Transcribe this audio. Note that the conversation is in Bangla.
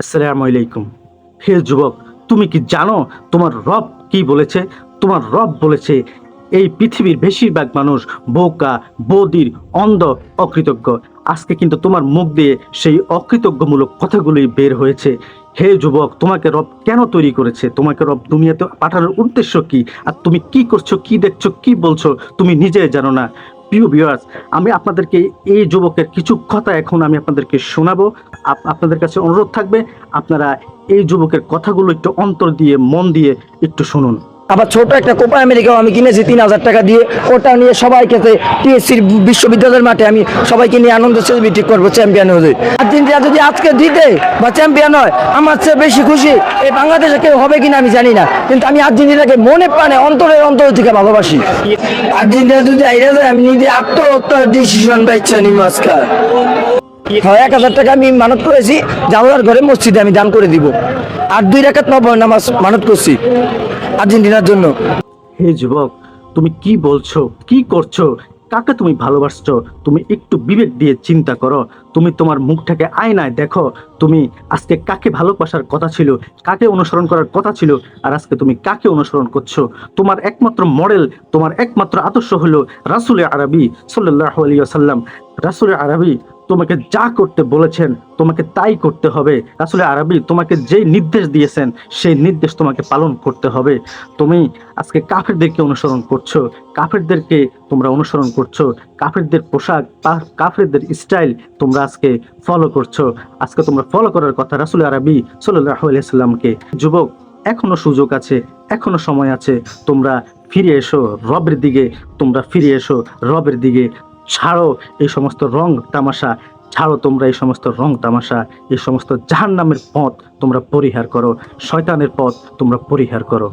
আসসালামু আলাইকুম। হে যুবক, তুমি কি জানো তোমার রব কি বলেছে? তোমার রব বলেছে এই পৃথিবীর বেশিরভাগ মানুষ বোকা, বধির, অন্ধ, অকৃতজ্ঞ। আজকে কিন্তু তোমার মুখ দিয়ে সেই অকৃতজ্ঞমূলক কথাগুলোই বের হয়েছে। হে যুবক, তোমাকে রব কেন তৈরি করেছে? তোমাকে রব দুনিয়াতে পাঠানোর উদ্দেশ্য কি? আর তুমি কি করছো, কি দেখছো, কি বলছো তুমি নিজে জানো না। প্রিয় ভিউয়ার্স, আমি আপনাদেরকে এই যুবকের কিছু কথা এখন আমি আপনাদেরকে শোনাবো। আপনাদের কাছে অনুরোধ থাকবে আপনারা এই যুবকের কথাগুলো একটু অন্তর দিয়ে মন দিয়ে একটু শুনুন। আবার ছোট একটা কোপা আমেরিকাও আমি কিনেছি 3,000 টাকা দিয়ে। ওটা নিয়ে সবাইকে টিএসসির বিশ্ববিদ্যালয়ের মাঠে আমি সবাইকে নিয়ে আনন্দ সেলিব্রেটি করবো চ্যাম্পিয়ন হলে। আর্জেন্টিনা যদি আজকে জিতে বা চ্যাম্পিয়ন হয় আমার চেয়ে বেশি খুশি এই বাংলাদেশে কেউ হবে কিনা আমি জানি না, কিন্তু আমি আর্জেন্টিনাকে মনে প্রাণে অন্তর থেকে ভালোবাসি। আর্জেন্টিনা যদি আইরা যায় আমি নিজে আত্মহত্যার ডিসিশন পাইছি আজকাল। 1,000 টাকা আমি মানত করেছি, জামালার ঘরে মসজিদে আমি দান করে দিব। আর 2 রাকাত নফল নামাজ মানত করছি আর্জেন্টিনার জন্য। হে যুবক, তুমি কি বলছো, কি করছো, কাকে তুমি ভালোবাসছো? তুমি একটু বিবেক দিয়ে চিন্তা করো। তুমি তোমার মুখটাকে আয়নায় দেখো। তুমি আজকে কাকে ভালোবাসার কথা ছিল, কাকে অনুসরণ করার কথা ছিল, আর আজকে তুমি কাকে অনুসরণ করছো? তোমার একমাত্র মডেল, তোমার একমাত্র আদর্শ হলো রাসূলে আরবি সাল্লাল্লাহু আলাইহি ওয়াসাল্লাম। রাসূলে আরবি তোমাকে যা করতে বলেছেন তোমাকে তাই করতে হবে। রাসূলে আরবি তোমাকে যেই নির্দেশ দিয়েছেন সেই নির্দেশ তোমাকে পালন করতে হবে। তুমি আজকে কাফেরদেরকে অনুসরণ করছো, কাফেরদেরকে তোমরা অনুসরণ করছো, কাফেরদের পোশাক, কাফেরদের স্টাইল তোমরা আজকে ফলো করছো। আজকে তোমরা ফলো করার কথা রাসূল আরবি সাল্লাল্লাহু আলাইহি সাল্লামকে। যুবক, এখনো সুযোগ আছে, এখনো সময় আছে। তোমরা ফিরে এসো রবের দিকে, তোমরা ফিরে এসো রবের দিকে। ছাড়ো এই সমস্ত রং তামাশা, ছাড়ো তোমরা এই সমস্ত রং তামাশা, এই সমস্ত জাহান্নামের পথ তোমরা পরিহার করো, শয়তানের পথ তোমরা পরিহার করো।